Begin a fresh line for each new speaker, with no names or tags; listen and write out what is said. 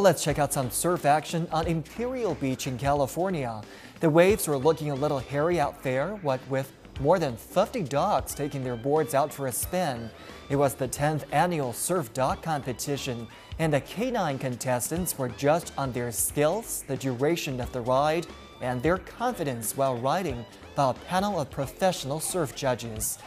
Let's check out some surf action on Imperial Beach in California. The waves were looking a little hairy out there, what with more than 50 dogs taking their boards out for a spin. It was the 10th annual Surf Dog Competition, and the canine contestants were judged on their skills, the duration of the ride, and their confidence while riding by a panel of professional surf judges.